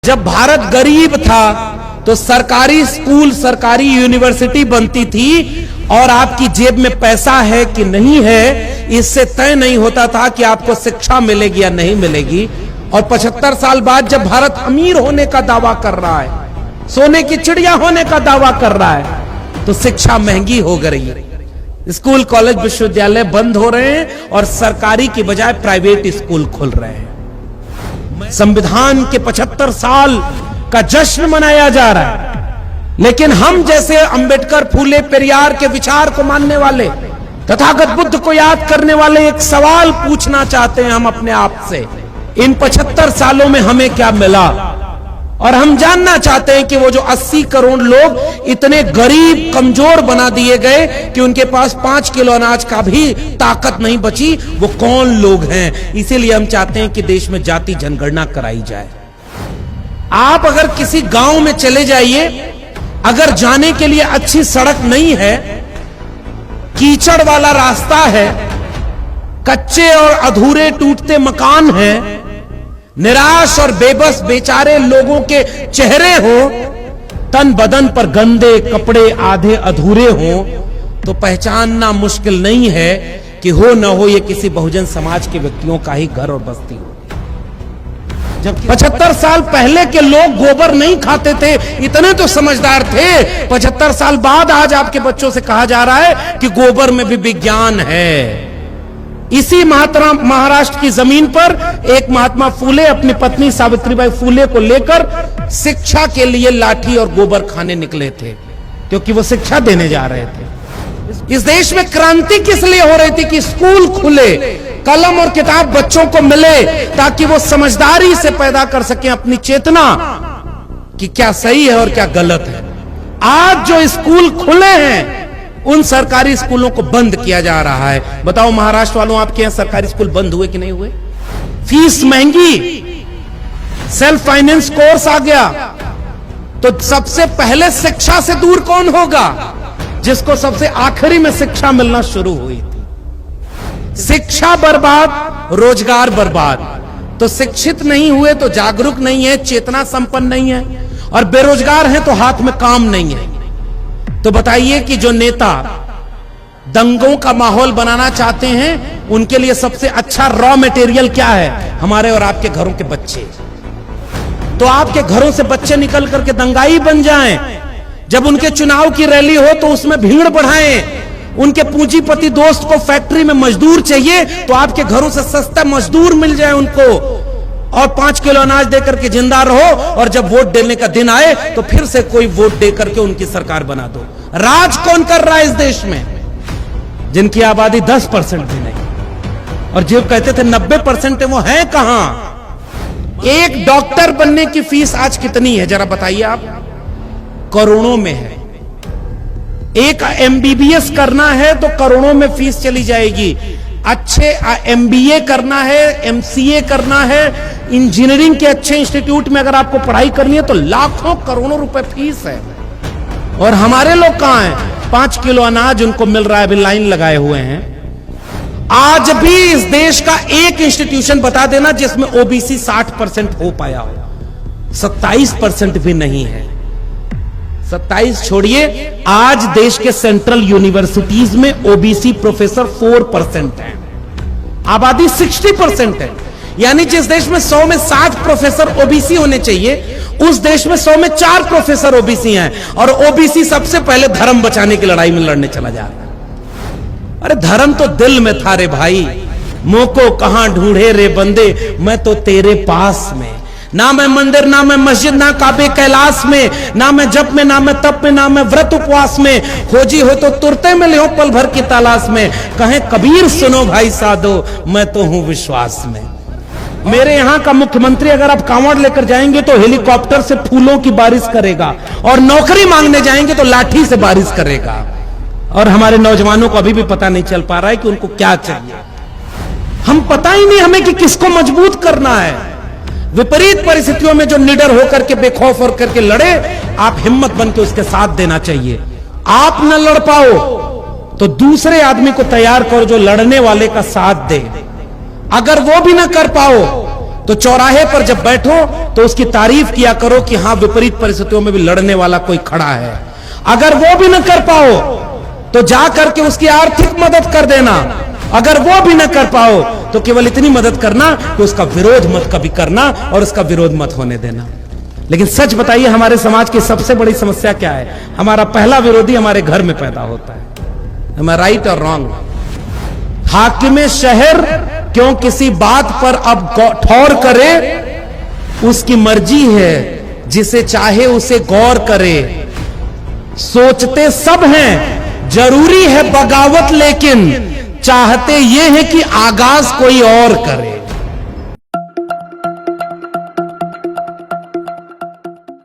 जब भारत गरीब था तो सरकारी स्कूल, सरकारी यूनिवर्सिटी बनती थी और आपकी जेब में पैसा है कि नहीं है इससे तय नहीं होता था कि आपको शिक्षा मिलेगी या नहीं मिलेगी। और 75 साल बाद जब भारत अमीर होने का दावा कर रहा है, सोने की चिड़िया होने का दावा कर रहा है, तो शिक्षा महंगी हो गई है। स्कूल, कॉलेज, विश्वविद्यालय बंद हो रहे हैं और सरकारी की बजाय प्राइवेट स्कूल खुल रहे हैं। संविधान के 75 साल का जश्न मनाया जा रहा है, लेकिन हम जैसे अंबेडकर, फूले, पेरियार के विचार को मानने वाले, तथागत बुद्ध को याद करने वाले एक सवाल पूछना चाहते हैं हम अपने आप से, इन 75 सालों में हमें क्या मिला? और हम जानना चाहते हैं कि वो जो 80 करोड़ लोग इतने गरीब, कमजोर बना दिए गए कि उनके पास 5 किलो अनाज का भी ताकत नहीं बची, वो कौन लोग हैं? इसीलिए हम चाहते हैं कि देश में जाति जनगणना कराई जाए। आप अगर किसी गांव में चले जाइए, अगर जाने के लिए अच्छी सड़क नहीं है, कीचड़ वाला रास्ता है, कच्चे और अधूरे टूटते मकान हैं, निराश और बेबस बेचारे लोगों के चेहरे हो, तन बदन पर गंदे कपड़े आधे अधूरे हो, तो पहचानना मुश्किल नहीं है कि हो न हो ये किसी बहुजन समाज के व्यक्तियों का ही घर और बस्ती हो। जब 75 साल पहले के लोग गोबर नहीं खाते थे, इतने तो समझदार थे। 75 साल बाद आज आपके बच्चों से कहा जा रहा है कि गोबर में भी विज्ञान है। इसी महाराष्ट्र की जमीन पर एक महात्मा फूले अपनी पत्नी सावित्रीबाई फूले को लेकर शिक्षा के लिए लाठी और गोबर खाने निकले थे, क्योंकि वो शिक्षा देने जा रहे थे। इस देश में क्रांति किस लिए हो रही थी कि स्कूल खुले, कलम और किताब बच्चों को मिले, ताकि वो समझदारी से पैदा कर सकें अपनी चेतना कि क्या सही है और क्या गलत है। आज जो स्कूल खुले हैं उन सरकारी स्कूलों को बंद किया जा रहा है। बताओ महाराष्ट्र वालों, आपके यहां सरकारी स्कूल बंद हुए कि नहीं हुए? फीस महंगी, सेल्फ फाइनेंस कोर्स आ गया, तो सबसे पहले शिक्षा से दूर कौन होगा? जिसको सबसे आखिरी में शिक्षा मिलना शुरू हुई थी। शिक्षा बर्बाद, रोजगार बर्बाद। तो शिक्षित नहीं हुए तो जागरूक नहीं है, चेतना संपन्न नहीं है, और बेरोजगार है तो हाथ में काम नहीं है। तो बताइए कि जो नेता दंगों का माहौल बनाना चाहते हैं, उनके लिए सबसे अच्छा रॉ मटेरियल क्या है? हमारे और आपके घरों के बच्चे। तो आपके घरों से बच्चे निकल करके दंगाई बन जाएं। जब उनके चुनाव की रैली हो तो उसमें भीड़ बढ़ाएं। उनके पूंजीपति दोस्त को फैक्ट्री में मजदूर चाहिए तो आपके घरों से सस्ता मजदूर मिल जाए उनको, और 5 किलो अनाज देकर के जिंदा रहो, और जब वोट देने का दिन आए तो फिर से कोई वोट देकर के उनकी सरकार बना दो। राज कौन कर रहा है इस देश में? जिनकी आबादी 10% भी नहीं, और जो कहते थे 90% है, वो है कहां? एक डॉक्टर बनने की फीस आज कितनी है जरा बताइए आप? करोड़ों में है। एक MBBS करना है तो करोड़ों में फीस चली जाएगी। अच्छे MBA करना है, MCA करना है, इंजीनियरिंग के अच्छे इंस्टीट्यूट में अगर आपको पढ़ाई करनी है तो लाखों करोड़ों रुपए फीस है। और हमारे लोग कहां हैं? 5 किलो अनाज उनको मिल रहा है, अभी लाइन लगाए हुए हैं। आज भी इस देश का एक इंस्टीट्यूशन बता देना जिसमें OBC 60% हो पाया हो। 27% भी नहीं है। 27 छोड़िए, आज देश के सेंट्रल यूनिवर्सिटीज में OBC प्रोफेसर 4% है, आबादी 60% है। यानी जिस देश में 100 में 60 प्रोफेसर OBC होने चाहिए, उस देश में 100 में 4 प्रोफेसर OBC हैं। और OBC सबसे पहले धर्म बचाने की लड़ाई में लड़ने चला जा रहा है। अरे धर्म तो दिल में था रे भाई, मोको कहां ढूंढे रे बंदे, मैं तो तेरे पास में। ना मैं मंदिर, ना मैं मस्जिद, ना काबे कैलाश में, ना मैं जप में, ना मैं तप में, ना मैं व्रत उपवास में, खोजी हो तो तुरते में ले पल भर की तलाश में। कहें कबीर सुनो भाई साधो, मैं तो हूं विश्वास में। मेरे यहां का मुख्यमंत्री अगर आप कांवड़ लेकर जाएंगे तो हेलीकॉप्टर से फूलों की बारिश करेगा, और नौकरी मांगने जाएंगे तो लाठी से बारिश करेगा। और हमारे नौजवानों को अभी भी पता नहीं चल पा रहा है कि उनको क्या चाहिए। हम पता ही नहीं हमें कि किसको मजबूत करना है। विपरीत परिस्थितियों में जो निडर होकर के, बेखौफ होकर के लड़े, आप हिम्मत बन के उसके साथ देना चाहिए। आप न लड़ पाओ तो दूसरे आदमी को तैयार करो जो लड़ने वाले का साथ दे। अगर वो भी ना कर पाओ तो चौराहे पर जब बैठो तो उसकी तारीफ किया करो कि हां, विपरीत परिस्थितियों में भी लड़ने वाला कोई खड़ा है। अगर वो भी न कर पाओ तो जा करके उसकी आर्थिक मदद कर देना। अगर वो भी न कर पाओ तो केवल इतनी मदद करना कि उसका विरोध मत कभी करना और उसका विरोध मत होने देना। लेकिन सच बताइए, हमारे समाज की सबसे बड़ी समस्या क्या है? हमारा पहला विरोधी हमारे घर में पैदा होता है। Am I right or wrong? हाकिमे शहर क्यों किसी बात पर अब ठौर करे, उसकी मर्जी है, जिसे चाहे उसे गौर करे। सोचते सब हैं जरूरी है बगावत, लेकिन चाहते ये है कि आगाज कोई और करे।